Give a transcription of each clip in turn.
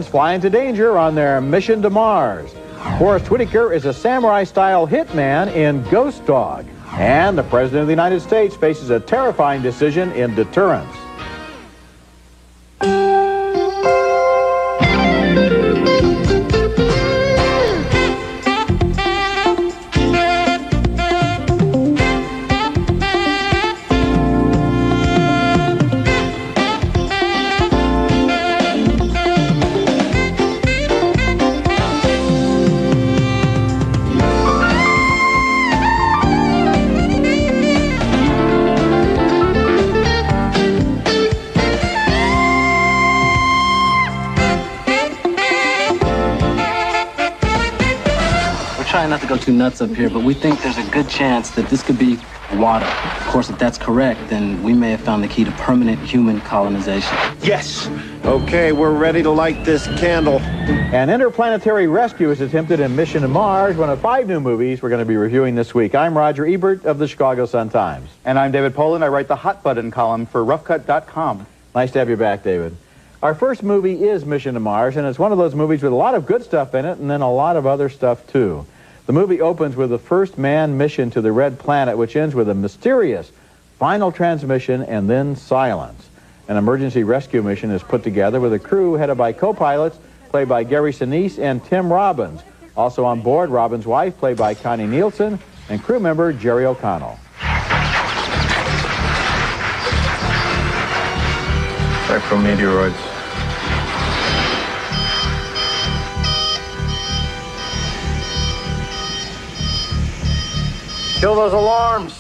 Fly into danger on their mission to Mars. Forrest Whitaker is a samurai-style hitman in Ghost Dog. And the President of the United States faces a terrifying decision in Deterrence. Trying not to go too nuts up here, but we think there's a good chance that this could be water. Of course, if that's correct, then we may have found the key to permanent human colonization. Yes! Okay, we're ready to light this candle. An interplanetary rescue is attempted in Mission to Mars, one of 5 new movies we're going to be reviewing this week. I'm Roger Ebert of the Chicago Sun-Times. And I'm David Poland. I write the Hot Button column for roughcut.com. Nice to have you back, David. Our first movie is Mission to Mars, and it's one of those movies with a lot of good stuff in it and then a lot of other stuff, too. The movie opens with the first manned mission to the Red Planet, which ends with a mysterious final transmission and then silence. An emergency rescue mission is put together with a crew headed by co-pilots played by Gary Sinise and Tim Robbins. Also on board, Robbins' wife, played by Connie Nielsen, and crew member Jerry O'Connell. Micrometeoroids. Kill those alarms!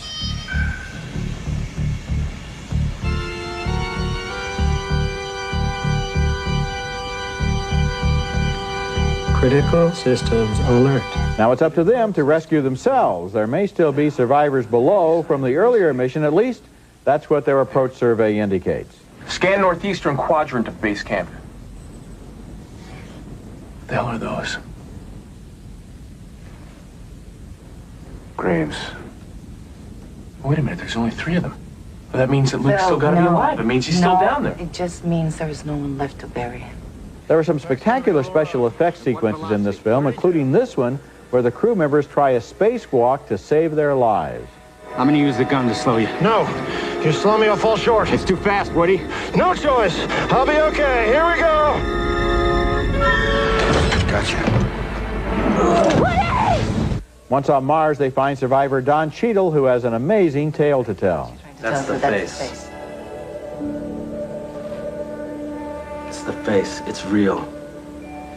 Critical systems alert. Now it's up to them to rescue themselves. There may still be survivors below from the earlier mission. At least that's what their approach survey indicates. Scan northeastern quadrant of base camp. The hell are those? Graves. Wait a minute, there's only 3 of them. Well, that means that Luke's still got to be alive. It means he's still down there. It just means there's no one left to bury. There were some spectacular special effects sequences in this film, including this one, where the crew members try a spacewalk to save their lives. I'm gonna use the gun to slow you. No! You slow me, I'll fall short. It's too fast, Woody. No choice! I'll be okay. Here we go! Gotcha. Once on Mars, they find survivor Don Cheadle, who has an amazing tale to tell. That's the face. It's the face. It's real.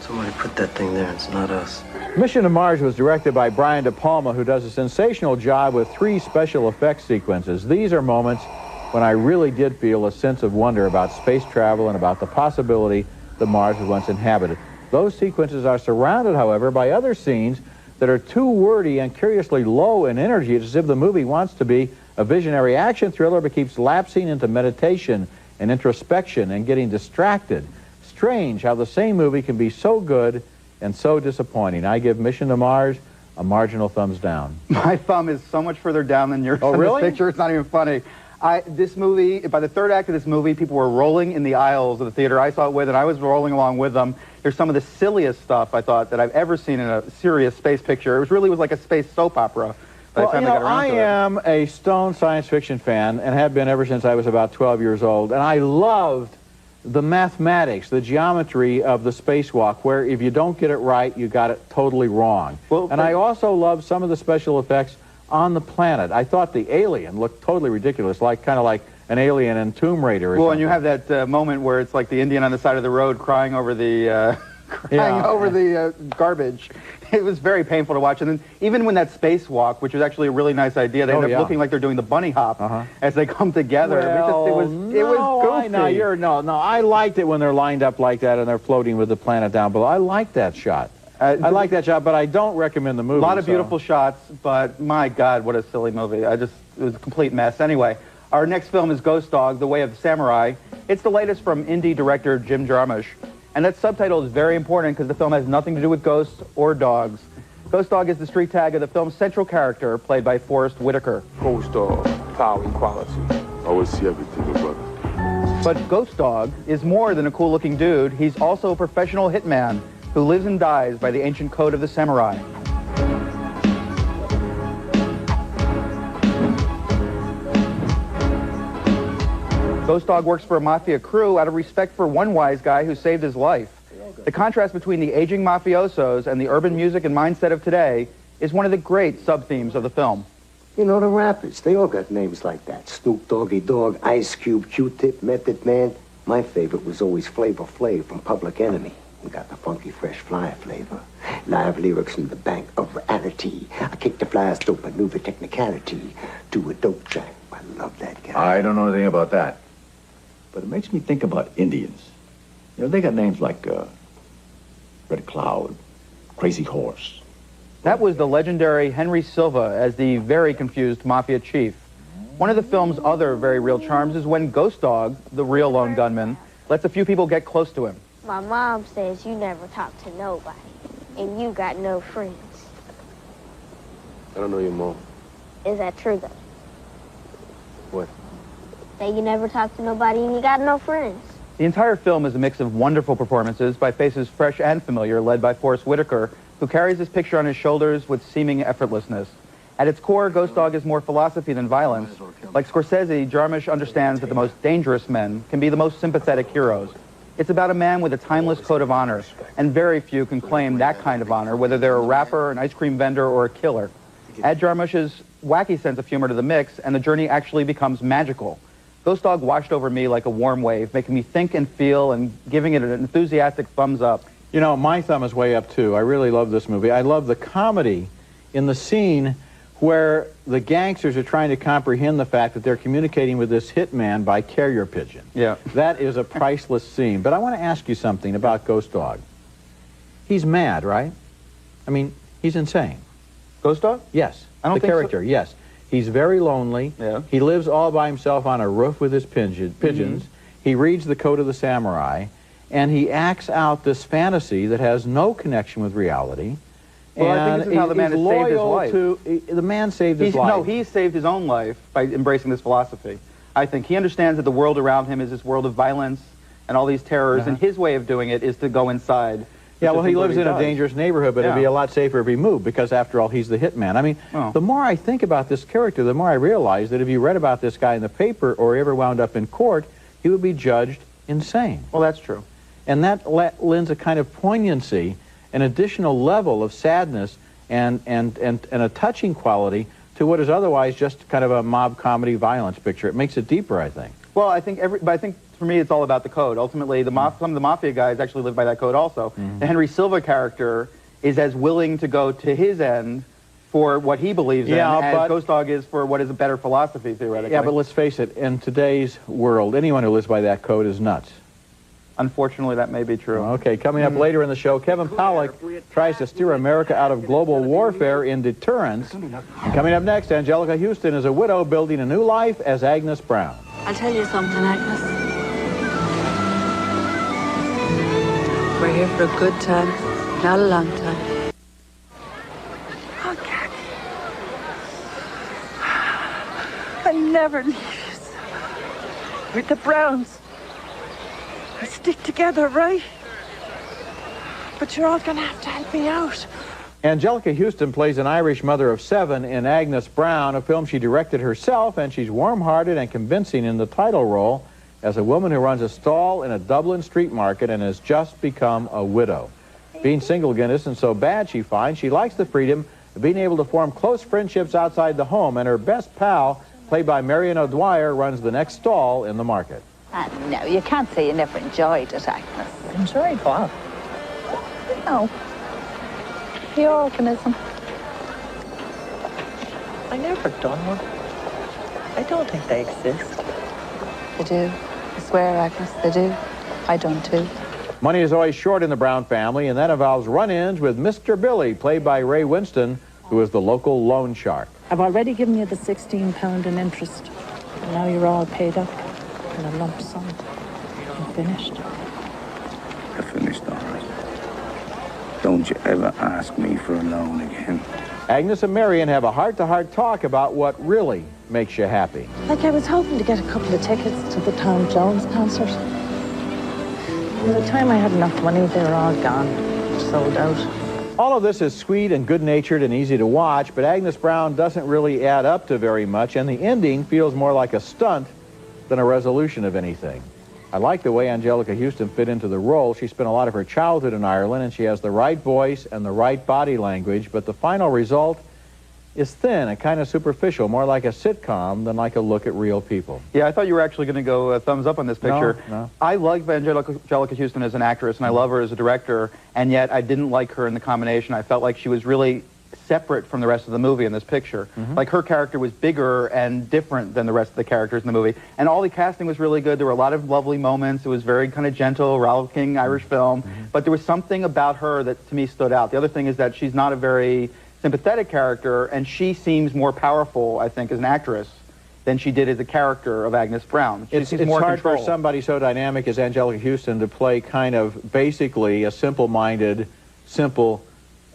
Somebody put that thing there. It's not us. Mission to Mars was directed by Brian De Palma, who does a sensational job with 3 special effects sequences. These are moments when I really did feel a sense of wonder about space travel and about the possibility that Mars was once inhabited. Those sequences are surrounded, however, by other scenes that are too wordy and curiously low in energy. It's as if the movie wants to be a visionary action thriller but keeps lapsing into meditation and introspection and getting distracted. Strange how the same movie can be so good and so disappointing. I give Mission to Mars a marginal thumbs down. My thumb is so much further down than yours on this picture. It's not even funny. This movie, by the 3rd act of this movie, people were rolling in the aisles of the theater I saw it with, and I was rolling along with them. There's some of the silliest stuff, I thought, that I've ever seen in a serious space picture. It really was like a space soap opera by the time they got around to it. I am a stone science fiction fan and have been ever since I was about 12 years old, and I loved the mathematics, the geometry of the spacewalk, where if you don't get it right, you got it totally wrong. And I also love some of the special effects on the planet. I thought the alien looked totally ridiculous, kind of like an alien in Tomb Raider or something. And you have that moment where it's like the Indian on the side of the road crying over the garbage. It was very painful to watch. And then even when that spacewalk, which was actually a really nice idea, they end up looking like they're doing the bunny hop as they come together. Well, it was goofy. I liked it when they're lined up like that and they're floating with the planet down below. I like that shot. I like that shot, but I don't recommend the movie. A lot of beautiful shots, but my God, what a silly movie. It was a complete mess. Anyway, our next film is Ghost Dog, The Way of the Samurai. It's the latest from indie director Jim Jarmusch. And that subtitle is very important because the film has nothing to do with ghosts or dogs. Ghost Dog is the street tag of the film's central character, played by Forrest Whitaker. Ghost Dog, power and quality. Always see everything, brother. But Ghost Dog is more than a cool-looking dude. He's also a professional hitman who lives and dies by the ancient code of the samurai. Ghost Dog works for a mafia crew out of respect for one wise guy who saved his life. The contrast between the aging mafiosos and the urban music and mindset of today is one of the great sub-themes of the film. You know, the rappers, they all got names like that. Snoop Doggy Dogg, Ice Cube, Q-Tip, Method Man. My favorite was always Flavor Flav from Public Enemy. We got the funky, fresh fly flavor. Live lyrics in the bank of reality. I kick the flies, dope maneuver technicality. Do a dope track. I love that guy. I don't know anything about that. But it makes me think about Indians. You know, they got names like Red Cloud, Crazy Horse. That was the legendary Henry Silva as the very confused mafia chief. One of the film's other very real charms is when Ghost Dog, the real lone gunman, lets a few people get close to him. My mom says you never talk to nobody, and you got no friends. I don't know your mom. Is that true, though? What? That you never talk to nobody and you got no friends. The entire film is a mix of wonderful performances by faces fresh and familiar, led by Forrest Whitaker, who carries this picture on his shoulders with seeming effortlessness. At its core, Ghost Dog is more philosophy than violence. Like Scorsese, Jarmusch understands that the most dangerous men can be the most sympathetic heroes. It's about a man with a timeless code of honor, and very few can claim that kind of honor, whether they're a rapper, an ice cream vendor, or a killer. Add Jarmusch's wacky sense of humor to the mix, and the journey actually becomes magical. Ghost Dog washed over me like a warm wave, making me think and feel and giving it an enthusiastic thumbs up. You know, my thumb is way up, too. I really love this movie. I love the comedy in the scene where the gangsters are trying to comprehend the fact that they're communicating with this hitman by carrier pigeon. Yeah. That is a priceless scene. But I want to ask you something about Ghost Dog. He's mad, right? I mean, he's insane. Ghost Dog? Yes. I don't the think character, yes. He's very lonely. Yeah. He lives all by himself on a roof with his pigeons. Mm-hmm. He reads the Code of the Samurai, and he acts out this fantasy that has no connection with reality. Well, and I think this is how the man has saved his life. The man saved his life. No, he saved his own life by embracing this philosophy. I think he understands that the world around him is this world of violence and all these terrors, and his way of doing it is to go inside. Yeah, well, he lives in a dangerous neighborhood, but it'd be a lot safer if he moved, because after all, he's the hitman. I mean, the more I think about this character, the more I realize that if you read about this guy in the paper or ever wound up in court, he would be judged insane. Well, that's true. And that lends a kind of poignancy, an additional level of sadness and a touching quality to what is otherwise just kind of a mob comedy violence picture. It makes it deeper, I think. Well, I think for me, it's all about the code. Ultimately, some of the mafia guys actually live by that code also. The Henry Silva character is as willing to go to his end for what he believes in as Ghost Dog is for what is a better philosophy, theoretically. Yeah, but let's face it, in today's world, anyone who lives by that code is nuts. Unfortunately, that may be true. Okay, coming up later in the show, Kevin Pollak tries to steer America out of global warfare in Deterrence. And coming up next, Angelica Houston is a widow building a new life as Agnes Brown. I'll tell you something, Agnes. We're here for a good time, not a long time. Oh, Kathy. I never leave you. We're the Browns. We stick together, right? But you're all gonna have to help me out. Angelica Houston plays an Irish mother of 7 in Agnes Brown, a film she directed herself, and she's warm-hearted and convincing in the title role as a woman who runs a stall in a Dublin street market and has just become a widow. Being single again isn't so bad, she finds. She likes the freedom of being able to form close friendships outside the home, and her best pal, played by Marion O'Dwyer, runs the next stall in the market. No, you can't say you never enjoyed it, Agnes. Enjoyed what? No. The organism. I never done one. I don't think they exist. They do. I swear, Agnes, they do. I don't too. Money is always short in the Brown family, and that involves run-ins with Mr. Billy, played by Ray Winston, who is the local loan shark. I've already given you the £16 in interest. And now you're all paid up in a lump sum. I'm finished. You're finished, all right. Don't you ever ask me for a loan again. Agnes and Marion have a heart-to-heart talk about what really makes you happy. Like, I was hoping to get a couple of tickets to the Tom Jones concert. By the time I had enough money, they were all gone, sold out. All of this is sweet and good-natured and easy to watch, but Agnes Brown doesn't really add up to very much, and the ending feels more like a stunt than a resolution of anything. I like the way Anjelica Huston fit into the role. She spent a lot of her childhood in Ireland, and she has the right voice and the right body language, but the final result is thin and kind of superficial, more like a sitcom than like a look at real people. Yeah, I thought you were actually going to go thumbs up on this picture. No. I like Anjelica Huston as an actress, and I love her as a director, and yet I didn't like her in the combination. I felt like she was really separate from the rest of the movie in this picture. Like, her character was bigger and different than the rest of the characters in the movie. And all the casting was really good. There were a lot of lovely moments. It was very kind of gentle, Ralph King Irish film. But there was something about her that, to me, stood out. The other thing is that she's not a very sympathetic character, and she seems more powerful, I think, as an actress than she did as a character of Agnes Brown. It's hard for somebody so dynamic as Anjelica Huston to play kind of basically a simple-minded, simple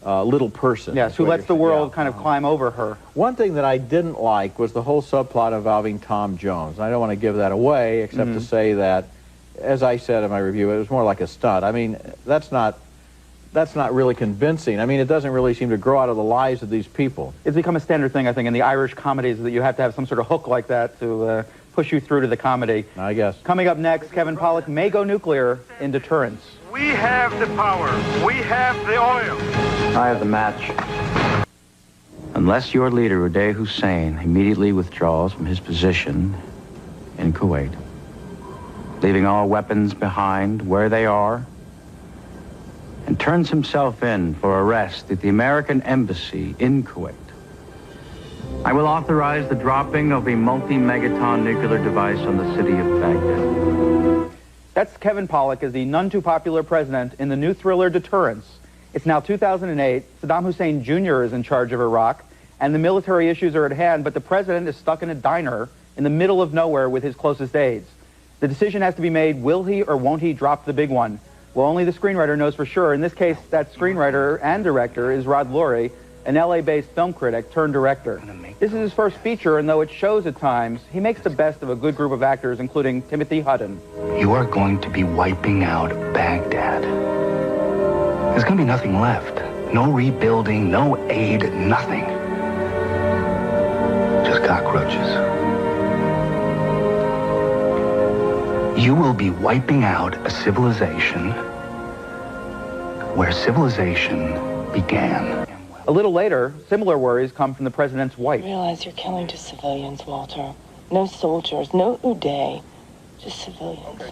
little person. Yes, who lets the world kind of climb over her. One thing that I didn't like was the whole subplot involving Tom Jones. I don't want to give that away, except to say that, as I said in my review, it was more like a stunt. I mean, that's not really convincing. I mean, it doesn't really seem to grow out of the lives of these people. It's become a standard thing, I think, in the Irish comedies, that you have to have some sort of hook like that to push you through to the comedy. I guess. Coming up next, Kevin Pollak may go nuclear in Deterrence. We have the power. We have the oil. I have the match. Unless your leader, Uday Hussein, immediately withdraws from his position in Kuwait, leaving all weapons behind where they are, and turns himself in for arrest at the American Embassy in Kuwait, I will authorize the dropping of a multi-megaton nuclear device on the city of Baghdad. That's Kevin Pollak as the none-too-popular president in the new thriller Deterrence. It's now 2008. Saddam Hussein Jr. is in charge of Iraq, and the military issues are at hand, but the president is stuck in a diner in the middle of nowhere with his closest aides. The decision has to be made: will he or won't he drop the big one? Well, only the screenwriter knows for sure. In this case, that screenwriter and director is Rod Lurie, an LA-based film critic turned director. This is his first feature, and though it shows at times, he makes the best of a good group of actors, including Timothy Hutton. You are going to be wiping out Baghdad. There's going to be nothing left. No rebuilding, no aid, nothing. Just cockroaches. You will be wiping out a civilization where civilization began. A little later, similar worries come from the president's wife. Realize you're killing just civilians, Walter. No soldiers, no Uday, just civilians.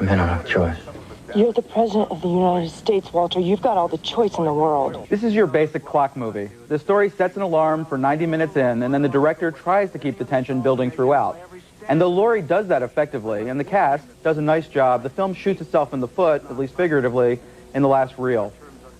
Men are not choice. You're the president of the United States, Walter. You've got all the choice in the world. This is your basic clock movie. The story sets an alarm for 90 minutes in, and then the director tries to keep the tension building throughout. And though Lurie does that effectively, and the cast does a nice job, the film shoots itself in the foot, at least figuratively, in the last reel.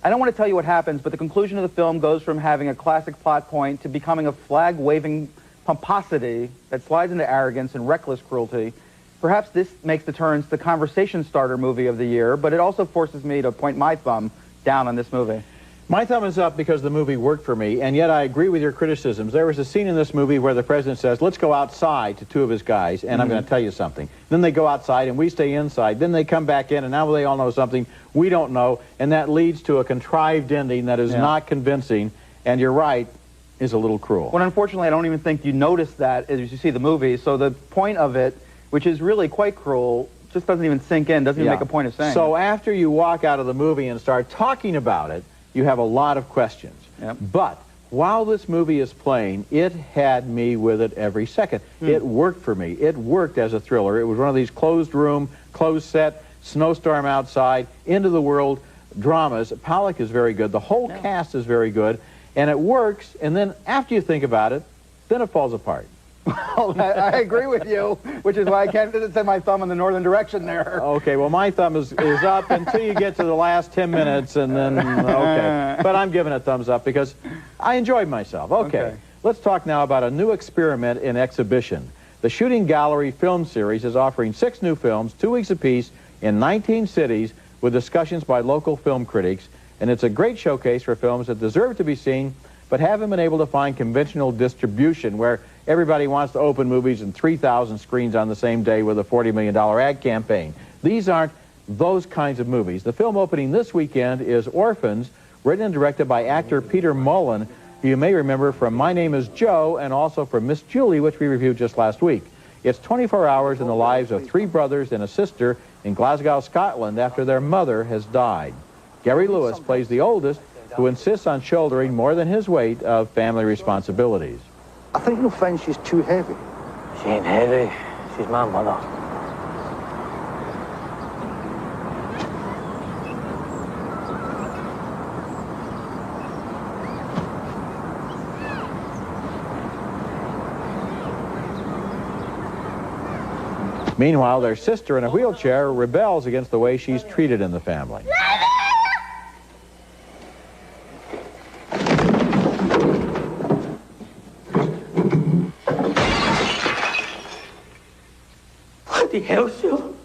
I don't want to tell you what happens, but the conclusion of the film goes from having a classic plot point to becoming a flag-waving pomposity that slides into arrogance and reckless cruelty. Perhaps this makes Deterrence the conversation starter movie of the year, but it also forces me to point my thumb down on this movie. My thumb is up because the movie worked for me, and yet I agree with your criticisms. There was a scene in this movie where the president says, let's go outside, to two of his guys, and I'm going to tell you something. Then they go outside, and we stay inside. Then they come back in, and now they all know something we don't know, and that leads to a contrived ending that is not convincing, and you're right, is a little cruel. Well, unfortunately, I don't even think you notice that as you see the movie, so the point of it, which is really quite cruel, just doesn't even sink in, doesn't even make a point of saying. So after you walk out of the movie and start talking about it, you have a lot of questions. But while this movie is playing, it had me with it every second. It worked for me. It worked as a thriller. It was one of these closed room, closed set, snowstorm outside, end of the world dramas. Pollak is very good. The whole cast is very good. And it works, and then after you think about it, then it falls apart. Well, I agree with you, which is why I can't send my thumb in the northern direction there. Okay, well, my thumb is up until you get to the last 10 minutes, and then, okay. But I'm giving it a thumbs up because I enjoyed myself. Okay, let's talk now about a new experiment in exhibition. The Shooting Gallery film series is offering 6 new films, 2 weeks apiece, in 19 cities with discussions by local film critics, and it's a great showcase for films that deserve to be seen but haven't been able to find conventional distribution where everybody wants to open movies in 3,000 screens on the same day with a $40 million ad campaign. These aren't those kinds of movies. The film opening this weekend is Orphans, written and directed by actor Peter Mullen, who you may remember from My Name is Joe and also from Miss Julie, which we reviewed just last week. It's 24 hours in the lives of 3 brothers and a sister in Glasgow, Scotland, after their mother has died. Gary Lewis plays the oldest, who insists on shouldering more than his weight of family responsibilities. I think you'll find she's too heavy. She ain't heavy. She's my mother. Meanwhile, their sister in a wheelchair rebels against the way she's treated in the family. What the hell, Sue?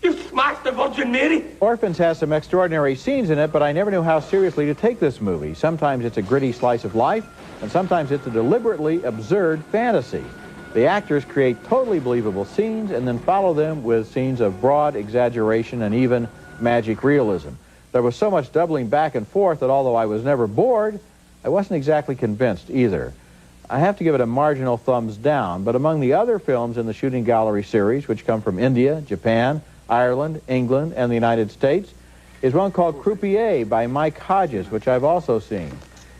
You smashed the Virgin Mary? Orphans has some extraordinary scenes in it, but I never knew how seriously to take this movie. Sometimes it's a gritty slice of life, and sometimes it's a deliberately absurd fantasy. The actors create totally believable scenes and then follow them with scenes of broad exaggeration and even magic realism. There was so much doubling back and forth that although I was never bored, I wasn't exactly convinced either. I have to give it a marginal thumbs down, but among the other films in the Shooting Gallery series, which come from India, Japan, Ireland, England, and the United States, is one called Croupier by Mike Hodges, which I've also seen.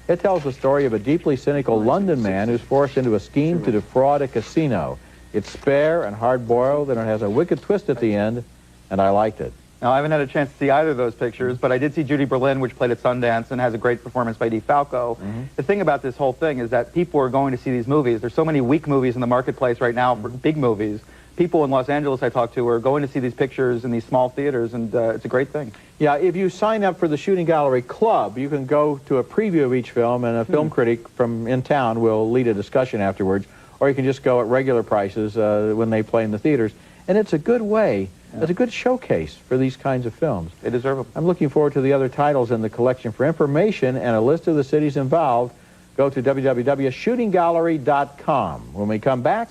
It tells the story of a deeply cynical London man who's forced into a scheme to defraud a casino. It's spare and hard-boiled, and it has a wicked twist at the end, and I liked it. Now, I haven't had a chance to see either of those pictures, but I did see Judy Berlin, which played at Sundance and has a great performance by Dee Falco. The thing about this whole thing is that people are going to see these movies. There's so many weak movies in the marketplace right now, big movies. People in Los Angeles I talk to are going to see these pictures in these small theaters, and it's a great thing. Yeah, if you sign up for the Shooting Gallery Club, you can go to a preview of each film, and a film critic from in town will lead a discussion afterwards, or you can just go at regular prices when they play in the theaters. And it's a good way, it's a good showcase for these kinds of films. They deserve them. I'm looking forward to the other titles in the collection. For information and a list of the cities involved, go to www.shootinggallery.com. When we come back,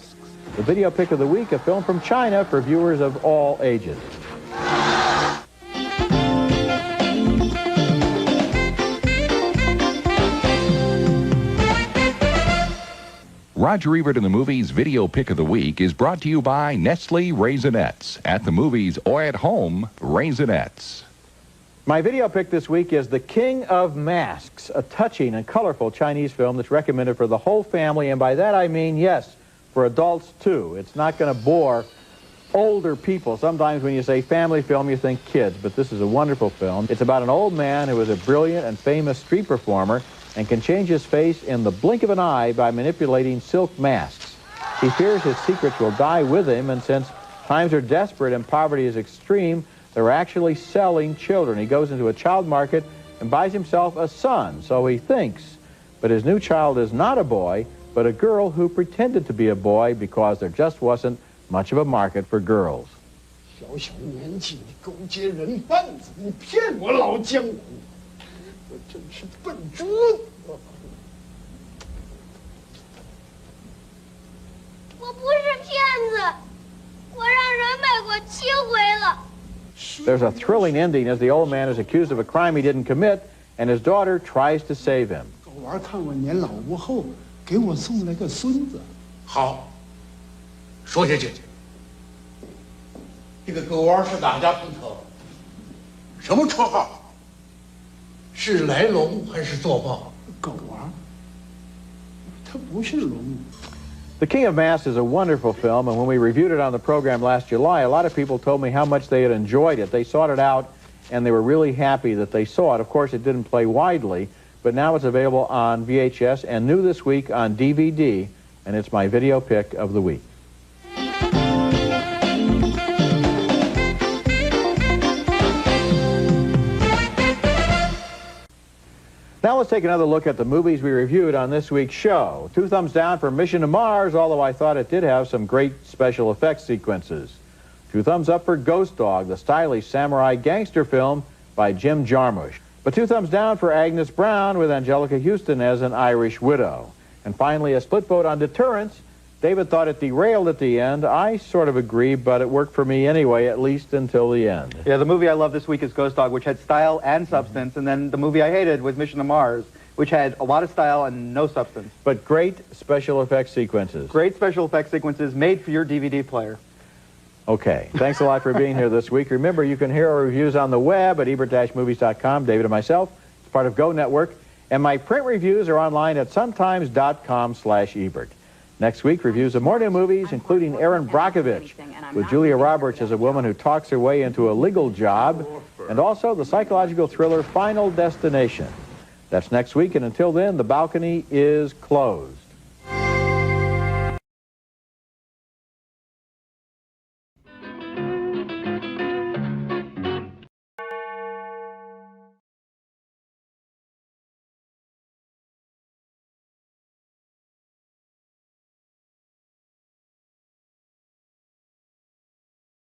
the video pick of the week, a film from China for viewers of all ages. Roger Ebert in the Movies Video Pick of the Week is brought to you by Nestle Raisinets. At the movies or at home, Raisinets. My video pick this week is The King of Masks, a touching and colorful Chinese film that's recommended for the whole family, and by that I mean, yes, for adults too. It's not going to bore older people. Sometimes when you say family film, you think kids, but this is a wonderful film. It's about an old man who is a brilliant and famous street performer and can change his face in the blink of an eye by manipulating silk masks. He fears his secrets will die with him, and since times are desperate and poverty is extreme, they're actually selling children. He goes into a child market and buys himself a son, so he thinks. But his new child is not a boy, but a girl who pretended to be a boy because there just wasn't much of a market for girls. 小小年纪的勾结人贩子，你骗我老江湖，我真是笨猪！我不是骗子，我让人买过7回了。 There's a thrilling ending as the old man is accused of a crime he didn't commit, and his daughter tries to save him. 狗娃看我年老无后，给我送来个孙子。好，说下去。这个狗娃是哪家混头？什么绰号？是来龙还是作报？狗娃，他不是龙。 The King of Masks is a wonderful film, and when we reviewed it on the program last July, a lot of people told me how much they had enjoyed it. They sought it out, and they were really happy that they saw it. Of course, it didn't play widely, but now it's available on VHS and new this week on DVD, and it's my video pick of the week. Now let's take another look at the movies we reviewed on this week's show. 2 thumbs down for Mission to Mars, although I thought it did have some great special effects sequences. 2 thumbs up for Ghost Dog, the stylish samurai gangster film by Jim Jarmusch. But 2 thumbs down for Agnes Brown with Angelica Houston as an Irish widow. And finally, a split vote on Deterrence. David thought it derailed at the end. I sort of agree, but it worked for me anyway, at least until the end. Yeah, the movie I love this week is Ghost Dog, which had style and substance, and then the movie I hated was Mission to Mars, which had a lot of style and no substance. But great special effects sequences. Great special effects sequences made for your DVD player. Okay, thanks a lot for being here this week. Remember, you can hear our reviews on the web at ebert-movies.com, David and myself. It's part of Go Network. And my print reviews are online at suntimes.com/Ebert. Next week, reviews of more new movies, including Erin Brockovich, with Julia Roberts as a woman who talks her way into a legal job, and also the psychological thriller Final Destination. That's next week, and until then, the balcony is closed.